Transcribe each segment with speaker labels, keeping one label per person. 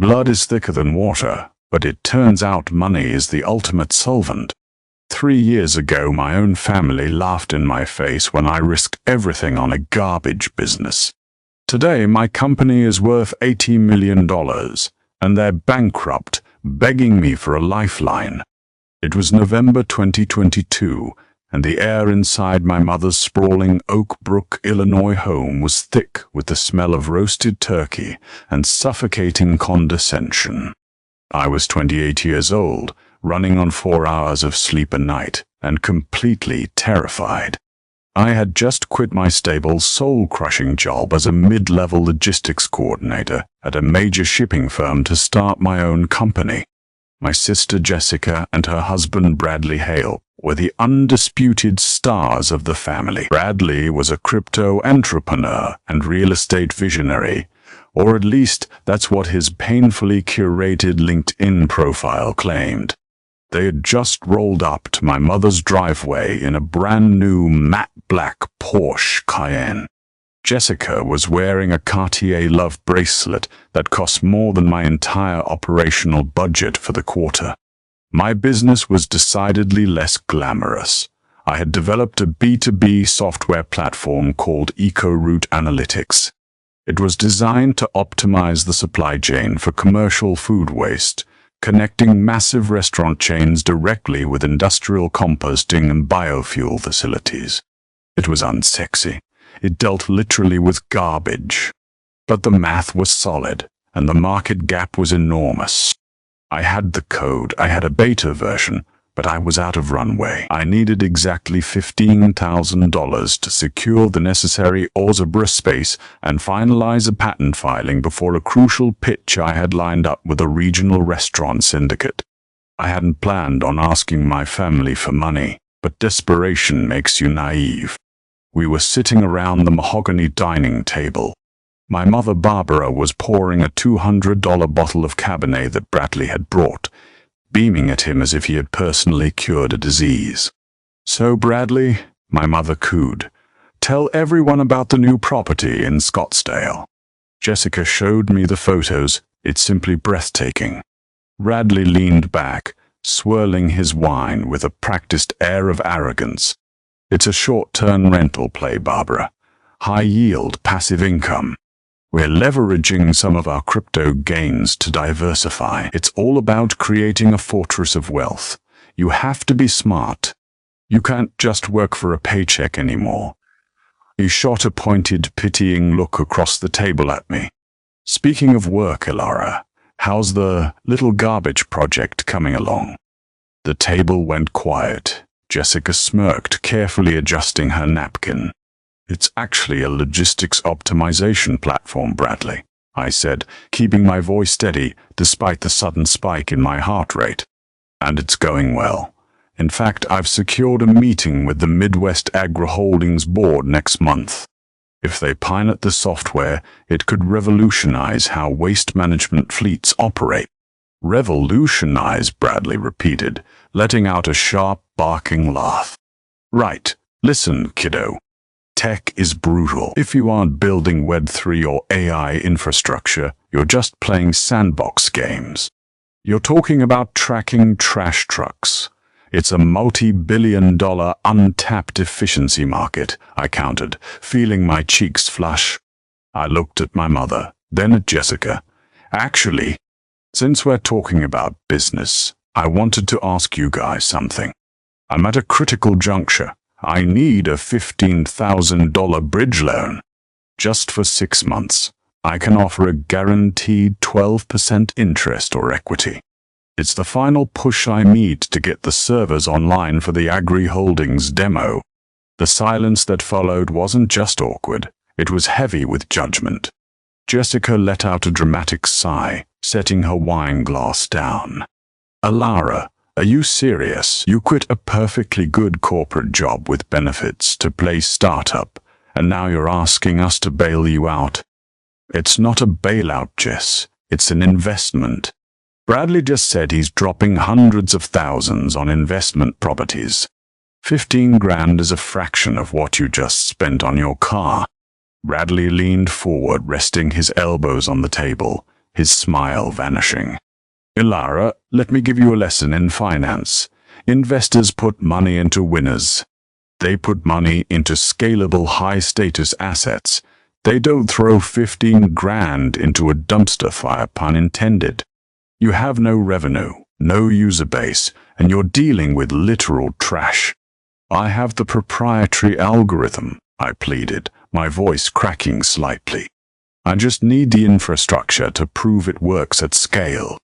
Speaker 1: Blood is thicker than water, but it turns out money is the ultimate solvent. 3 years ago, my own family laughed in my face when I risked everything on a garbage business. Today, my company is worth $80 million, and they're bankrupt, begging me for a lifeline. It was November 2022, and the air inside my mother's sprawling Oak Brook, Illinois home was thick with the smell of roasted turkey and suffocating condescension. I was 28 years old, running on 4 hours of sleep a night, and completely terrified. I had just quit my stable, soul-crushing job as a mid-level logistics coordinator at a major shipping firm to start my own company. My sister Jessica and her husband Bradley Hale were the undisputed stars of the family. Bradley was a crypto entrepreneur and real estate visionary, or at least that's what his painfully curated LinkedIn profile claimed. They had just rolled up to my mother's driveway in a brand new matte black Porsche Cayenne. Jessica was wearing a Cartier love bracelet that cost more than my entire operational budget for the quarter. My business was decidedly less glamorous. I had developed a B2B software platform called EcoRoute Analytics. It was designed to optimize the supply chain for commercial food waste, connecting massive restaurant chains directly with industrial composting and biofuel facilities. It was unsexy. It dealt literally with garbage. But the math was solid, and the market gap was enormous. I had the code. I had a beta version, but I was out of runway. I needed exactly $15,000 to secure the necessary algebra space and finalize a patent filing before a crucial pitch I had lined up with a regional restaurant syndicate. I hadn't planned on asking my family for money, but desperation makes you naive. We were sitting around the mahogany dining table. My mother Barbara was pouring a $200 bottle of Cabernet that Bradley had brought, beaming at him as if he had personally cured a disease. "So, Bradley," my mother cooed, "tell everyone about the new property in Scottsdale." Jessica showed me the photos. It's simply breathtaking. Bradley leaned back, swirling his wine with a practiced air of arrogance. "It's a short-term rental play, Barbara. High-yield passive income. We're leveraging some of our crypto gains to diversify. It's all about creating a fortress of wealth. You have to be smart. You can't just work for a paycheck anymore." He shot a pointed, pitying look across the table at me. "Speaking of work, Elara, how's the little garbage project coming along?" The table went quiet. Jessica smirked, carefully adjusting her napkin. "It's actually a logistics optimization platform, Bradley," I said, keeping my voice steady despite the sudden spike in my heart rate. "And it's going well. In fact, I've secured a meeting with the Midwest Agri Holdings board next month. If they pilot the software, it could revolutionize how waste management fleets operate." "Revolutionize," Bradley repeated, letting out a sharp, barking laugh. "Right. Listen, kiddo. Tech is brutal. If you aren't building Web3 or AI infrastructure, you're just playing sandbox games. You're talking about tracking trash trucks. It's a multi-billion-dollar untapped efficiency market," I countered, feeling my cheeks flush. I looked at my mother, then at Jessica. "Actually, since we're talking about business, I wanted to ask you guys something. I'm at a critical juncture. I need a $15,000 bridge loan. Just for 6 months. I can offer a guaranteed 12% interest or equity. It's the final push I need to get the servers online for the Agri Holdings demo." The silence that followed wasn't just awkward. It was heavy with judgment. Jessica let out a dramatic sigh, setting her wine glass down. "Elara, are you serious? You quit a perfectly good corporate job with benefits to play startup, and now you're asking us to bail you out?" "It's not a bailout, Jess. It's an investment. Bradley just said he's dropping hundreds of thousands on investment properties. 15 grand is a fraction of what you just spent on your car." Bradley leaned forward, resting his elbows on the table, his smile vanishing. Ilara, let me give you a lesson in finance. Investors put money into winners. They put money into scalable, high-status assets. They don't throw 15 grand into a dumpster fire, pun intended. You have no revenue, no user base, and you're dealing with literal trash. I have the proprietary algorithm, I pleaded, my voice cracking slightly. I just need the infrastructure to prove it works at scale.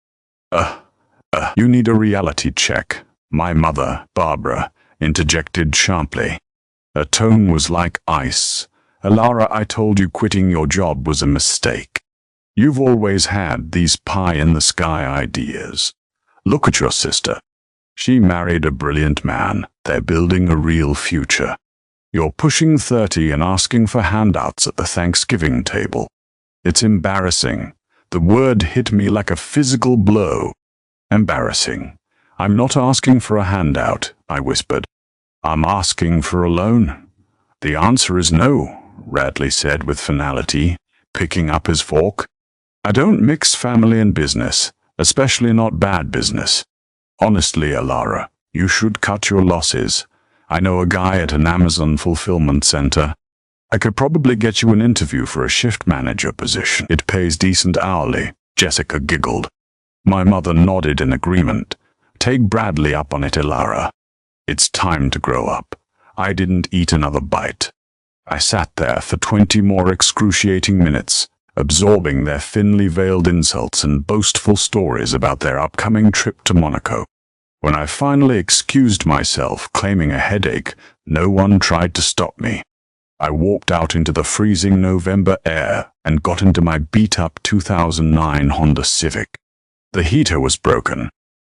Speaker 1: You need a reality check, my mother, Barbara, interjected sharply. Her tone was like ice. Ilara, I told you quitting your job was a mistake. You've always had these pie-in-the-sky ideas. Look at your sister. She married a brilliant man. They're building a real future. You're pushing 30 and asking for handouts at the Thanksgiving table. It's embarrassing. The word hit me like a physical blow. Embarrassing. I'm not asking for a handout, I whispered. I'm asking for a loan. The answer is no, Radley said with finality, picking up his fork. I don't mix family and business, especially not bad business. Honestly, Ilara, you should cut your losses. I know a guy at an Amazon fulfillment center. I could probably get you an interview for a shift manager position. It pays decent hourly, Jessica giggled. My mother nodded in agreement. Take Bradley up on it, Ilara. It's time to grow up. I didn't eat another bite. I sat there for 20 more excruciating minutes, absorbing their thinly veiled insults and boastful stories about their upcoming trip to Monaco. When I finally excused myself, claiming a headache, no one tried to stop me. I walked out into the freezing November air and got into my beat-up 2009 Honda Civic. The heater was broken.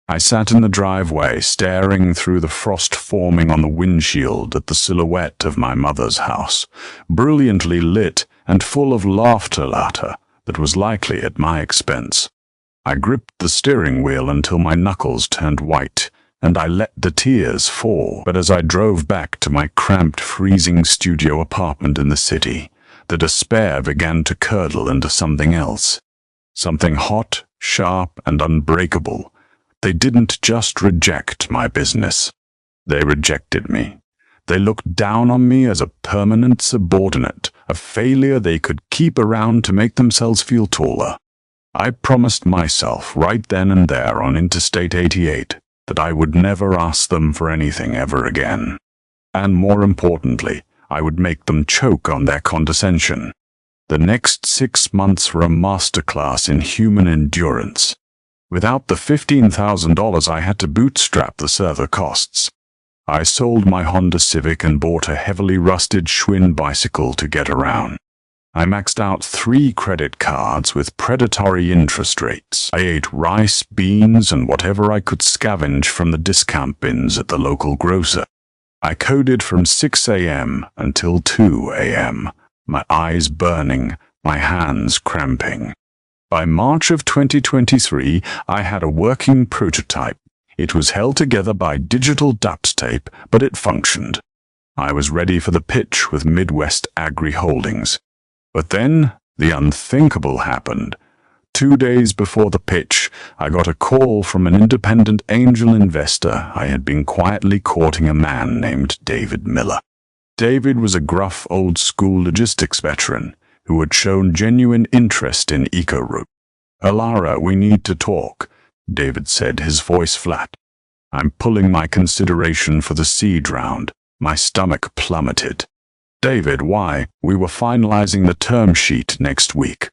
Speaker 1: I sat in the driveway, staring through the frost forming on the windshield at the silhouette of my mother's house, brilliantly lit and full of laughter that was likely at my expense. I gripped the steering wheel until my knuckles turned white, and I let the tears fall. But as I drove back to my cramped, freezing studio apartment in the city, the despair began to curdle into something else. Something hot, sharp, and unbreakable. They didn't just reject my business. They rejected me. They looked down on me as a permanent subordinate, a failure they could keep around to make themselves feel taller. I promised myself right then and there on Interstate 88 that I would never ask them for anything ever again. And more importantly, I would make them choke on their condescension. The next 6 months were a masterclass in human endurance. Without the $15,000 I had to bootstrap the server costs. I sold my Honda Civic and bought a heavily rusted Schwinn bicycle to get around. I maxed out 3 credit cards with predatory interest rates. I ate rice, beans, and whatever I could scavenge from the discount bins at the local grocer. I coded from 6 a.m. until 2 a.m., my eyes burning, my hands cramping. By March of 2023, I had a working prototype. It was held together by digital duct tape, but it functioned. I was ready for the pitch with Midwest Agri Holdings. But then, the unthinkable happened. 2 days before the pitch, I got a call from an independent angel investor. I had been quietly courting a man named David Miller. David was a gruff, old-school logistics veteran who had shown genuine interest in EcoRoute. Ilara, we need to talk, David said, his voice flat. I'm pulling my consideration for the seed round. My stomach plummeted. David, why? We were finalizing the term sheet next week.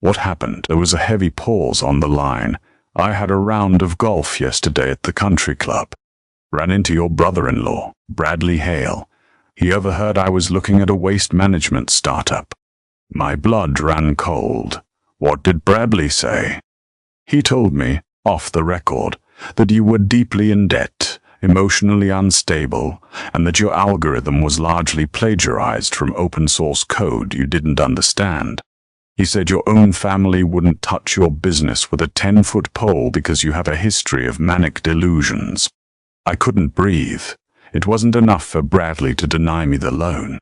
Speaker 1: What happened? There was a heavy pause on the line. I had a round of golf yesterday at the country club. Ran into your brother-in-law, Bradley Hale. He overheard I was looking at a waste management startup. My blood ran cold. What did Bradley say? He told me, off the record, that you were deeply in debt, emotionally unstable, and that your algorithm was largely plagiarized from open-source code you didn't understand. He said your own family wouldn't touch your business with a 10-foot pole because you have a history of manic delusions. I couldn't breathe. It wasn't enough for Bradley to deny me the loan.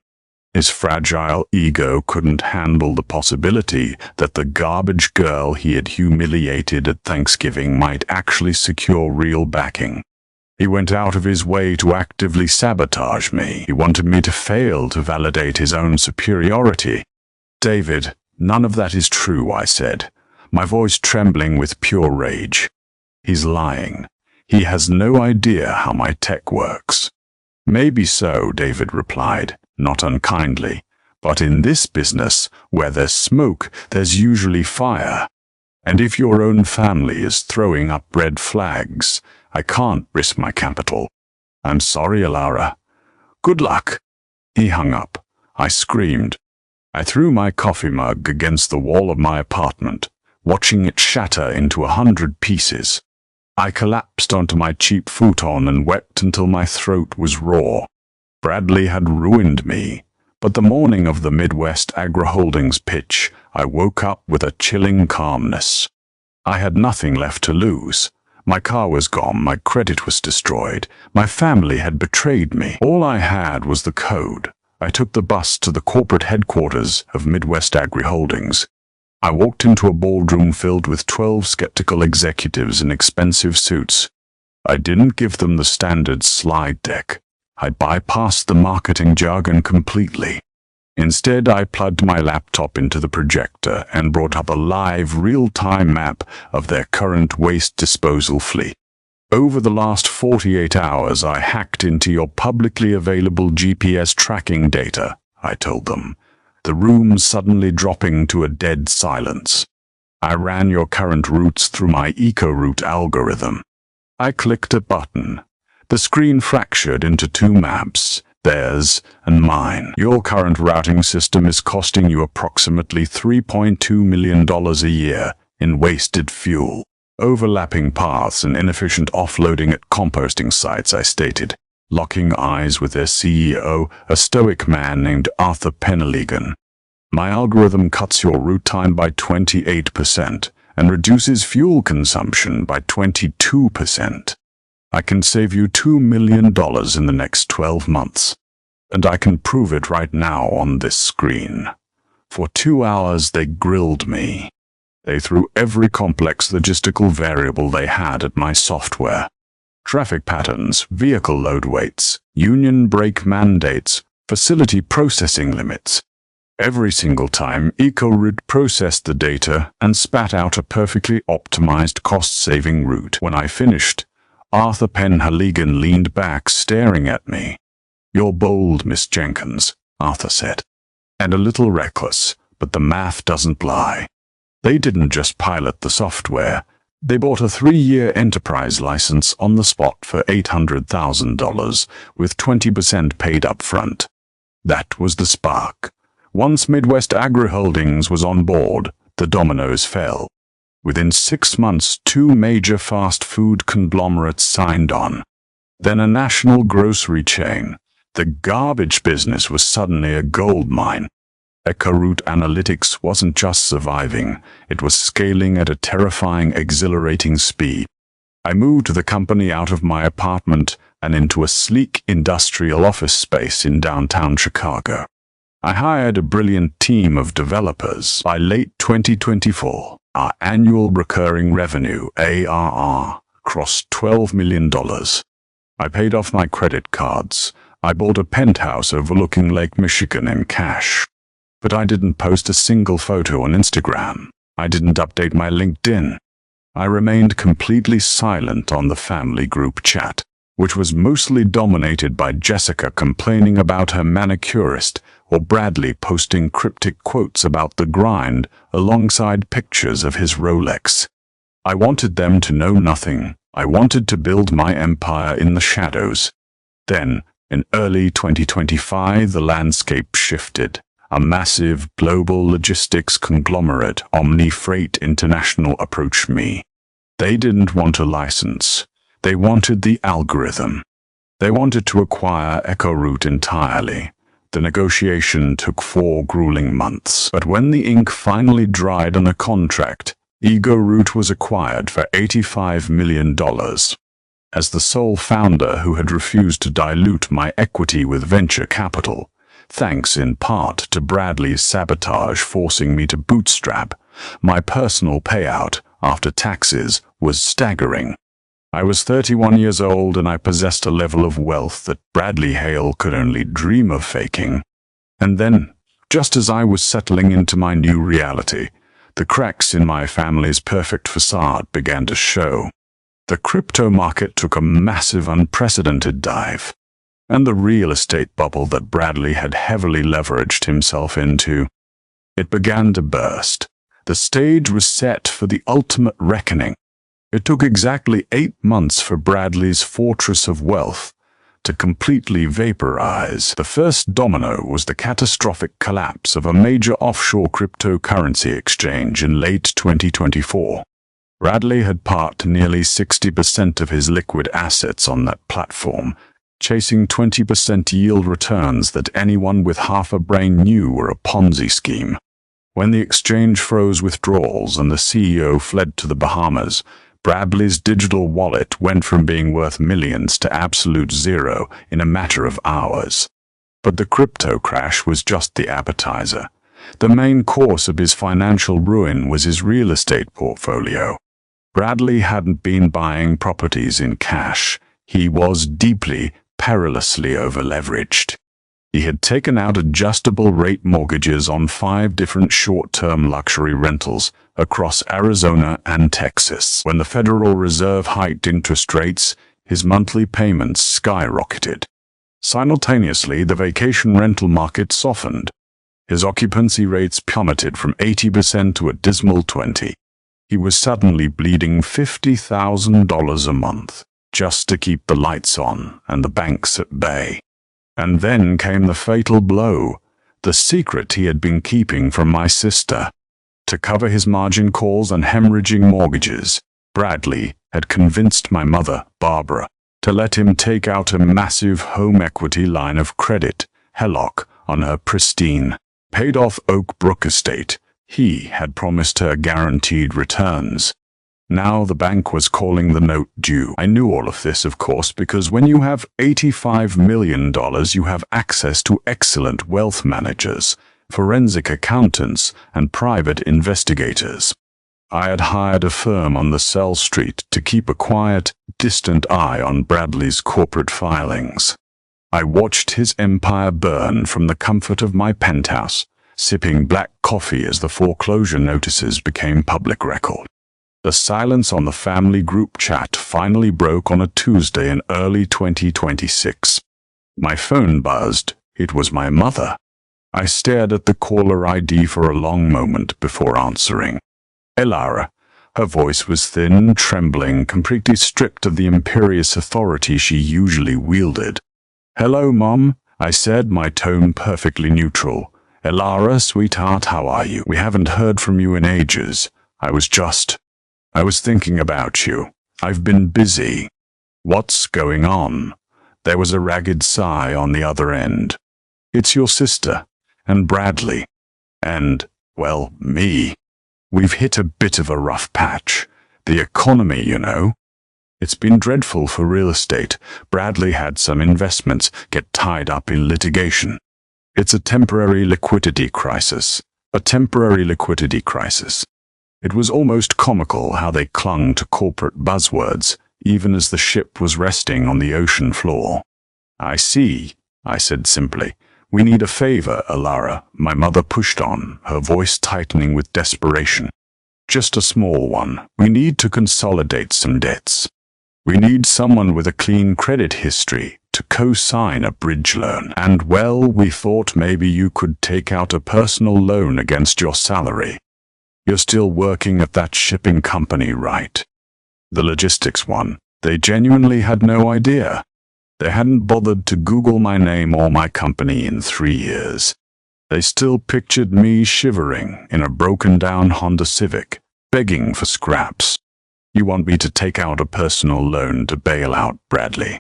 Speaker 1: His fragile ego couldn't handle the possibility that the garbage girl he had humiliated at Thanksgiving might actually secure real backing. He went out of his way to actively sabotage me. He wanted me to fail to validate his own superiority. "David, none of that is true," I said, my voice trembling with pure rage. "He's lying. He has no idea how my tech works." "Maybe so," David replied, not unkindly, "but in this business, where there's smoke, there's usually fire. And if your own family is throwing up red flags, I can't risk my capital. I'm sorry, Alara. Good luck." He hung up. I screamed. I threw my coffee mug against the wall of my apartment, watching it shatter into 100 pieces. I collapsed onto my cheap futon and wept until my throat was raw. Bradley had ruined me, but the morning of the Midwest Agri Holdings pitch, I woke up with a chilling calmness. I had nothing left to lose. My car was gone, my credit was destroyed, my family had betrayed me. All I had was the code. I took the bus to the corporate headquarters of Midwest Agri Holdings. I walked into a ballroom filled with 12 skeptical executives in expensive suits. I didn't give them the standard slide deck. I bypassed the marketing jargon completely. Instead, I plugged my laptop into the projector and brought up a live, real-time map of their current waste disposal fleet. "Over the last 48 hours, I hacked into your publicly available GPS tracking data," I told them, the room suddenly dropping to a dead silence. "I ran your current routes through my eco-route algorithm." I clicked a button. The screen fractured into two maps, theirs and mine. "Your current routing system is costing you approximately $3.2 million a year in wasted fuel, overlapping paths and inefficient offloading at composting sites," I stated, locking eyes with their CEO, a stoic man named Arthur Peneligan. "My algorithm cuts your route time by 28% and reduces fuel consumption by 22%. I can save you $2 million in the next 12 months. And I can prove it right now on this screen." For 2 hours they grilled me. They threw every complex logistical variable they had at my software. Traffic patterns, vehicle load weights, union break mandates, facility processing limits. Every single time, EcoRoute processed the data and spat out a perfectly optimized cost-saving route. When I finished, Arthur Penhaligon leaned back, staring at me. "You're bold, Miss Jenkins," Arthur said, "and a little reckless, but the math doesn't lie. They didn't just pilot the software. They bought a 3-year enterprise license on the spot for $800,000, with 20% paid up front. That was the spark. Once Midwest Agri Holdings was on board, the dominoes fell. Within 6 months, 2 major fast food conglomerates signed on. Then a national grocery chain. The garbage business was suddenly a gold mine. EcoRoute Analytics wasn't just surviving, it was scaling at a terrifying, exhilarating speed. I moved the company out of my apartment and into a sleek industrial office space in downtown Chicago. I hired a brilliant team of developers. By late 2024, our annual recurring revenue, ARR, crossed $12 million. I paid off my credit cards. I bought a penthouse overlooking Lake Michigan in cash. But I didn't post a single photo on Instagram. I didn't update my LinkedIn. I remained completely silent on the family group chat, which was mostly dominated by Jessica complaining about her manicurist or Bradley posting cryptic quotes about the grind alongside pictures of his Rolex. I wanted them to know nothing. I wanted to build my empire in the shadows. Then, in early 2025, the landscape shifted. A massive global logistics conglomerate, Omni Freight International, approached me. They didn't want a license. They wanted the algorithm. They wanted to acquire EcoRoute entirely. The negotiation took 4 grueling months, but when the ink finally dried on a contract, EcoRoute was acquired for $85 million. As the sole founder who had refused to dilute my equity with venture capital, thanks in part to Bradley's sabotage forcing me to bootstrap. My personal payout, after taxes, was staggering. I was 31 years old and I possessed a level of wealth that Bradley Hale could only dream of faking. And then, just as I was settling into my new reality, the cracks in my family's perfect facade began to show. The crypto market took a massive, unprecedented dive, and the real estate bubble that Bradley had heavily leveraged himself into, it began to burst. The stage was set for the ultimate reckoning. It took exactly 8 months for Bradley's fortress of wealth to completely vaporize. The first domino was the catastrophic collapse of a major offshore cryptocurrency exchange in late 2024. Bradley had parked nearly 60% of his liquid assets on that platform, chasing 20% yield returns that anyone with half a brain knew were a Ponzi scheme. When the exchange froze withdrawals and the CEO fled to the Bahamas, Bradley's digital wallet went from being worth millions to absolute zero in a matter of hours. But the crypto crash was just the appetizer. The main course of his financial ruin was his real estate portfolio. Bradley hadn't been buying properties in cash. He was deeply, perilously overleveraged. He had taken out adjustable-rate mortgages on 5 different short-term luxury rentals across Arizona and Texas. When the Federal Reserve hiked interest rates, his monthly payments skyrocketed. Simultaneously, the vacation rental market softened. His occupancy rates plummeted from 80% to a dismal 20%. He was suddenly bleeding $50,000 a month just to keep the lights on and the banks at bay. And then came the fatal blow, the secret he had been keeping from my sister. To cover his margin calls and hemorrhaging mortgages, Bradley had convinced my mother, Barbara, to let him take out a massive home equity line of credit, HELOC, on her pristine, paid-off Oak Brook estate. He had promised her guaranteed returns. Now the bank was calling the note due. I knew all of this, of course, because when you have $85 million, you have access to excellent wealth managers, forensic accountants, and private investigators. I had hired a firm on the Sell Street to keep a quiet, distant eye on Bradley's corporate filings. I watched his empire burn from the comfort of my penthouse, sipping black coffee as the foreclosure notices became public record. The silence on the family group chat finally broke on a Tuesday in early 2026. My phone buzzed. It was my mother. I stared at the caller ID for a long moment before answering. Elara. Her voice was thin, trembling, completely stripped of the imperious authority she usually wielded. "Hello, Mom," I said, my tone perfectly neutral. "Elara, sweetheart, how are you? We haven't heard from you in ages. I was thinking about you. I've been busy." "What's going on?" There was a ragged sigh on the other end. "It's your sister, and Bradley, and, well, me. We've hit a bit of a rough patch. The economy, you know. It's been dreadful for real estate. Bradley had some investments get tied up in litigation. It's a temporary liquidity crisis. A temporary liquidity crisis." It was almost comical how they clung to corporate buzzwords, even as the ship was resting on the ocean floor. "I see," I said simply. "We need a favor, Elara," my mother pushed on, her voice tightening with desperation. "Just a small one. We need to consolidate some debts. We need someone with a clean credit history to co-sign a bridge loan. And, well, we thought maybe you could take out a personal loan against your salary. You're still working at that shipping company, right?" The logistics one. They genuinely had no idea. They hadn't bothered to Google my name or my company in 3 years. They still pictured me shivering in a broken-down Honda Civic, begging for scraps. "You want me to take out a personal loan to bail out Bradley?"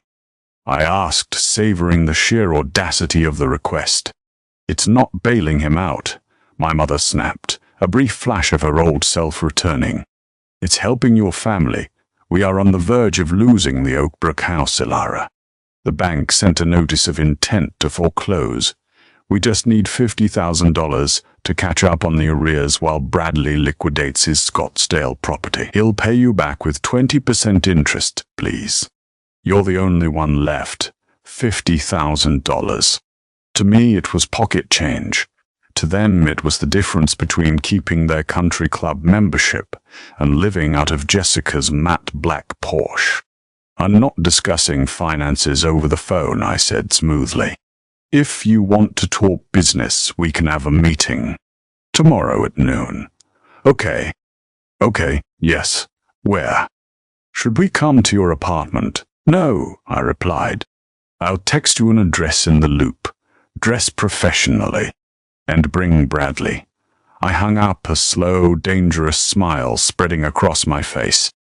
Speaker 1: I asked, savoring the sheer audacity of the request. "It's not bailing him out," my mother snapped, a brief flash of her old self returning. "It's helping your family. We are on the verge of losing the Oak Brook house, Elara. The bank sent a notice of intent to foreclose. We just need $50,000 to catch up on the arrears while Bradley liquidates his Scottsdale property. He'll pay you back with 20% interest, please. You're the only one left. $50,000. To me, it was pocket change. To them, it was the difference between keeping their country club membership and living out of Jessica's matte black Porsche. I'm not discussing finances over the phone, I said smoothly. If you want to talk business, we can have a meeting. Tomorrow at noon. Okay, yes. Where? Should we come to your apartment? No, I replied. I'll text you an address in the loop. Dress professionally. And bring Bradley. I hung up, a slow, dangerous smile spreading across my face.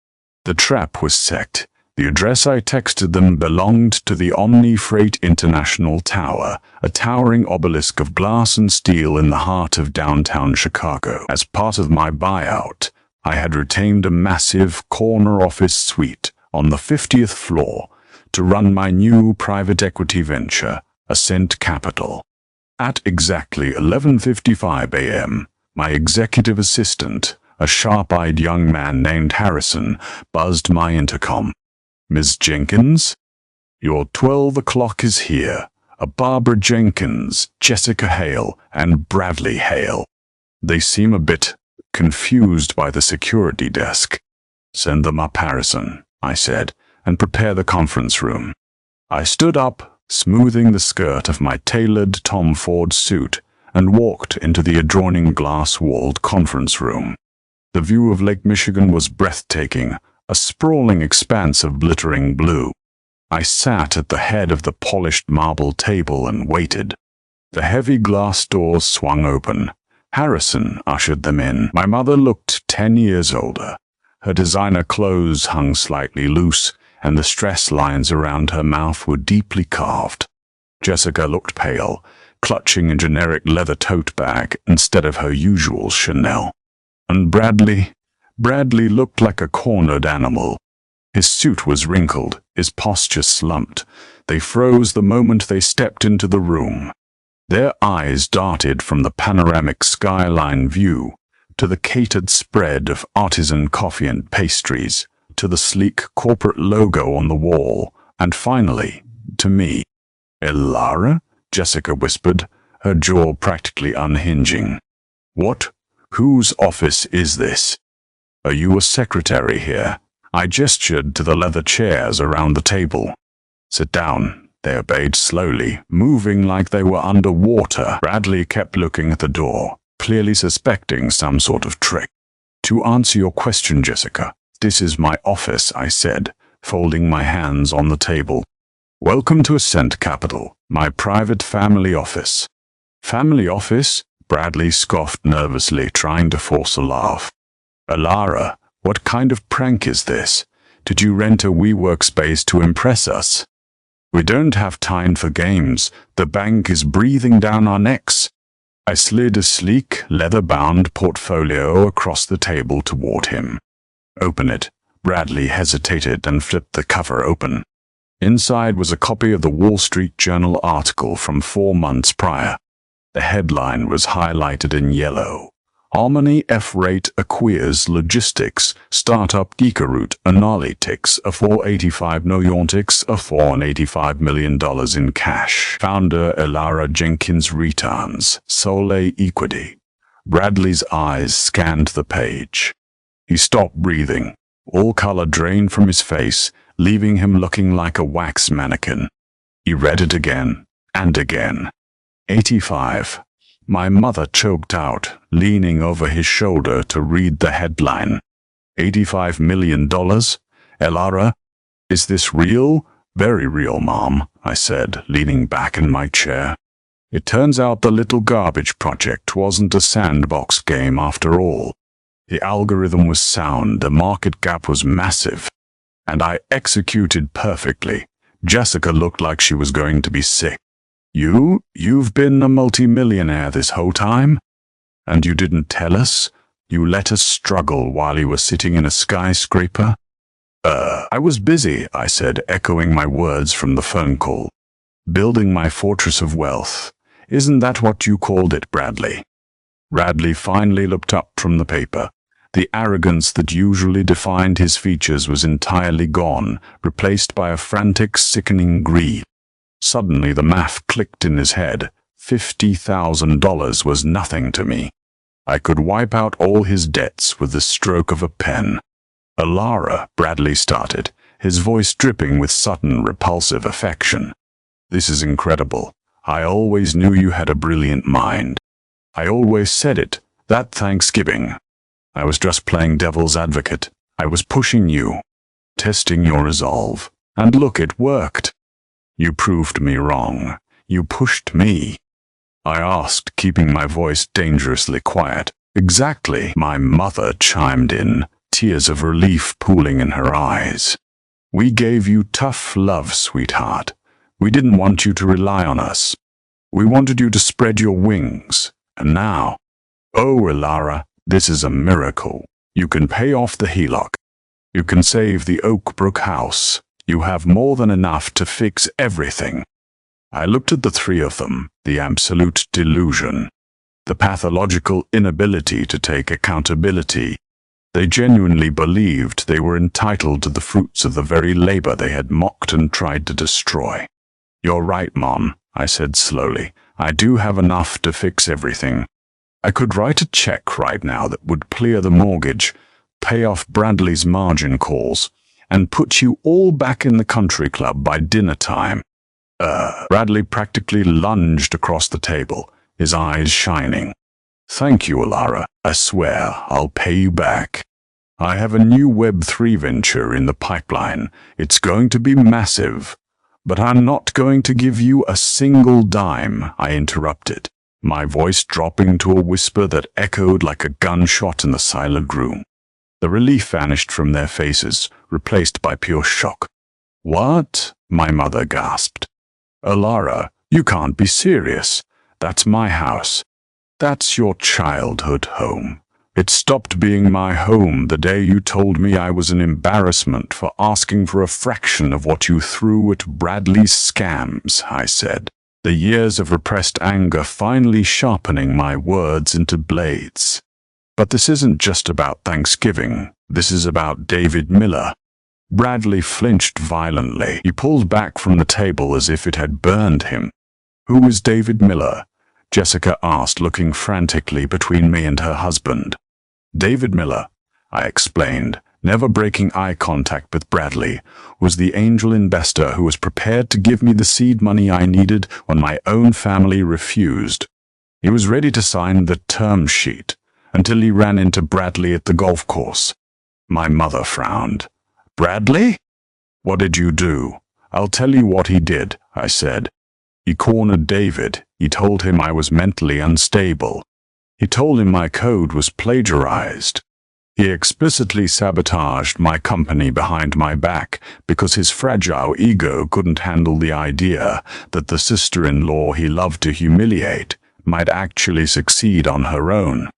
Speaker 1: The trap was set. The address I texted them belonged to the Omni Freight International Tower, a towering obelisk of glass and steel in the heart of downtown Chicago. As part of my buyout, I had retained a massive corner office suite on the 50th floor to run my new private equity venture, Ascent Capital. At exactly 11:55 a.m., my executive assistant, a sharp-eyed young man named Harrison, buzzed my intercom. Ms. Jenkins? Your 12 o'clock is here. Barbara Jenkins, Jessica Hale, and Bradley Hale. They seem a bit confused by the security desk. Send them up, Harrison, I said, and prepare the conference room. I stood up, smoothing the skirt of my tailored Tom Ford suit, and walked into the adjoining glass-walled conference room. The view of Lake Michigan was breathtaking, a sprawling expanse of glittering blue. I sat at the head of the polished marble table and waited. The heavy glass doors swung open. Harrison ushered them in. My mother looked 10 years older. Her designer clothes hung slightly loose, and the stress lines around her mouth were deeply carved. Jessica looked pale, clutching a generic leather tote bag instead of her usual Chanel. And Bradley looked like a cornered animal. His suit was wrinkled, his posture slumped. They froze the moment they stepped into the room. Their eyes darted from the panoramic skyline view to the catered spread of artisan coffee and pastries, to the sleek corporate logo on the wall, and finally, to me. Elara? Jessica whispered, her jaw practically unhinging. What? Whose office is this? Are you a secretary here? I gestured to the leather chairs around the table. Sit down. They obeyed slowly, moving like they were underwater. Bradley kept looking at the door, clearly suspecting some sort of trick. To answer your question, Jessica, this is my office, I said, folding my hands on the table. Welcome to Ascent Capital, my private family office. Family office? Bradley scoffed nervously, trying to force a laugh. Elara, what kind of prank is this? Did you rent a WeWork space to impress us? We don't have time for games. The bank is breathing down our necks. I slid a sleek, leather-bound portfolio across the table toward him. Open it. Bradley hesitated and flipped the cover open. Inside was a copy of the Wall Street Journal article from 4 months prior. The headline was highlighted in yellow. Harmony F-Rate acquires logistics, startup Geekaroot analytics a $485 million $485 million in cash. Founder Elara Jenkins returns, sole equity. Bradley's eyes scanned the page. He stopped breathing. All color drained from his face, leaving him looking like a wax mannequin. He read it again, and again. 85. My mother choked out, leaning over his shoulder to read the headline. $85 million? Elara, is this real? Very real, Mom, I said, leaning back in my chair. It turns out the little garbage project wasn't a sandbox game after all. The algorithm was sound, the market gap was massive, and I executed perfectly. Jessica looked like she was going to be sick. You've been a multimillionaire this whole time? And you didn't tell us? You let us struggle while you were sitting in a skyscraper? I was busy, I said, echoing my words from the phone call. Building my fortress of wealth. Isn't that what you called it, Bradley? Bradley finally looked up from the paper. The arrogance that usually defined his features was entirely gone, replaced by a frantic, sickening greed. Suddenly the math clicked in his head. $50,000 was nothing to me. I could wipe out all his debts with the stroke of a pen. Alara, Bradley started, his voice dripping with sudden, repulsive affection. This is incredible. I always knew you had a brilliant mind. I always said it, that Thanksgiving. I was just playing devil's advocate. I was pushing you, testing your resolve. And look, it worked. You proved me wrong. You pushed me. I asked, keeping my voice dangerously quiet. Exactly, my mother chimed in, tears of relief pooling in her eyes. We gave you tough love, sweetheart. We didn't want you to rely on us. We wanted you to spread your wings. And now, oh, Alara, this is a miracle. You can pay off the HELOC. You can save the Oakbrook house. You have more than enough to fix everything. I looked at the three of them, the absolute delusion, the pathological inability to take accountability. They genuinely believed they were entitled to the fruits of the very labor they had mocked and tried to destroy. You're right, Mom, I said slowly. I do have enough to fix everything. I could write a check right now that would clear the mortgage, pay off Bradley's margin calls, and put you all back in the country club by dinner time. Bradley practically lunged across the table, his eyes shining. Thank you, Alara. I swear I'll pay you back. I have a new Web3 venture in the pipeline. It's going to be massive. But I'm not going to give you a single dime, I interrupted, my voice dropping to a whisper that echoed like a gunshot in the silent room. The relief vanished from their faces, replaced by pure shock. What? My mother gasped. Alara, you can't be serious. That's my house. That's your childhood home. It stopped being my home the day you told me I was an embarrassment for asking for a fraction of what you threw at Bradley's scams, I said, the years of repressed anger finally sharpening my words into blades. But this isn't just about Thanksgiving. This is about David Miller. Bradley flinched violently. He pulled back from the table as if it had burned him. Who is David Miller? Jessica asked, looking frantically between me and her husband. David Miller, I explained, never breaking eye contact with Bradley, was the angel investor who was prepared to give me the seed money I needed when my own family refused. He was ready to sign the term sheet until he ran into Bradley at the golf course. My mother frowned. Bradley? What did you do? I'll tell you what he did, I said. He cornered David. He told him I was mentally unstable. He told him my code was plagiarized. He explicitly sabotaged my company behind my back because his fragile ego couldn't handle the idea that the sister-in-law he loved to humiliate might actually succeed on her own.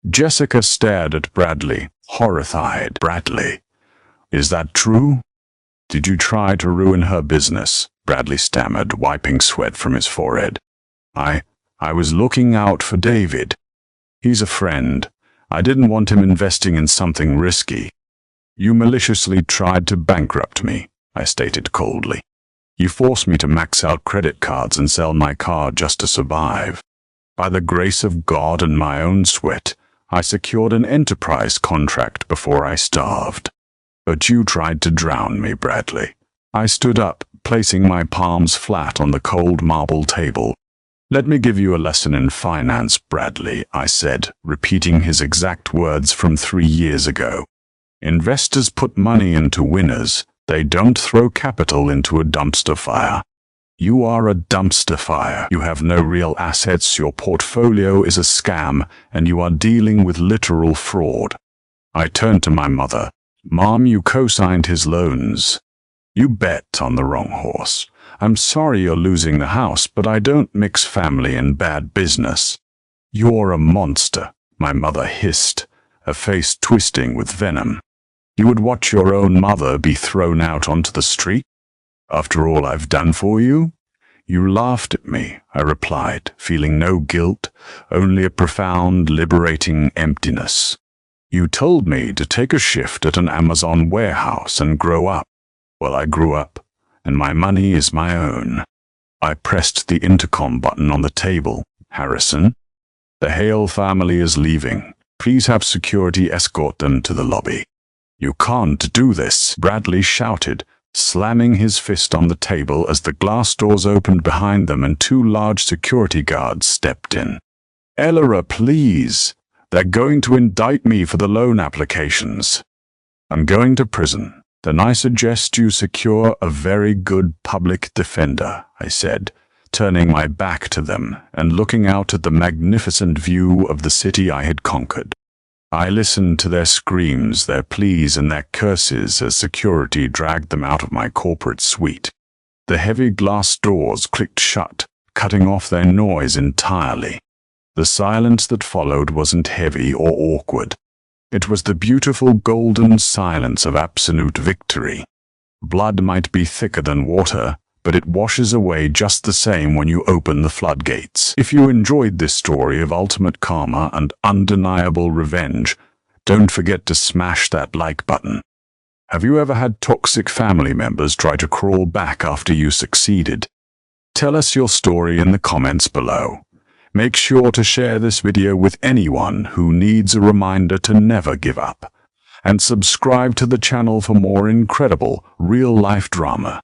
Speaker 1: Jessica stared at Bradley, horrified. Bradley, is that true? Did you try to ruin her business? Bradley stammered, wiping sweat from his forehead. I was looking out for David. He's a friend. I didn't want him investing in something risky. You maliciously tried to bankrupt me, I stated coldly. You forced me to max out credit cards and sell my car just to survive. By the grace of God and my own sweat, I secured an enterprise contract before I starved. But you tried to drown me, Bradley. I stood up, placing my palms flat on the cold marble table. Let me give you a lesson in finance, Bradley, I said, repeating his exact words from 3 years ago. Investors put money into winners. They don't throw capital into a dumpster fire. You are a dumpster fire. You have no real assets, your portfolio is a scam, and you are dealing with literal fraud. I turned to my mother. Mom, you co-signed his loans. You bet on the wrong horse. I'm sorry you're losing the house, but I don't mix family and bad business. You're a monster, my mother hissed, her face twisting with venom. You would watch your own mother be thrown out onto the street? After all I've done for you? You laughed at me, I replied, feeling no guilt, only a profound, liberating emptiness. You told me to take a shift at an Amazon warehouse and grow up. Well, I grew up, and my money is my own. I pressed the intercom button on the table. Harrison, the Hale family is leaving. Please have security escort them to the lobby. You can't do this, Bradley shouted, slamming his fist on the table as the glass doors opened behind them and two large security guards stepped in. Elora, please. They're going to indict me for the loan applications. I'm going to prison. Then I suggest you secure a very good public defender, I said, turning my back to them and looking out at the magnificent view of the city I had conquered. I listened to their screams, their pleas, and their curses as security dragged them out of my corporate suite. The heavy glass doors clicked shut, cutting off their noise entirely. The silence that followed wasn't heavy or awkward. It was the beautiful golden silence of absolute victory. Blood might be thicker than water, but it washes away just the same when you open the floodgates. If you enjoyed this story of ultimate karma and undeniable revenge, don't forget to smash that like button. Have you ever had toxic family members try to crawl back after you succeeded? Tell us your story in the comments below. Make sure to share this video with anyone who needs a reminder to never give up. And subscribe to the channel for more incredible real-life drama.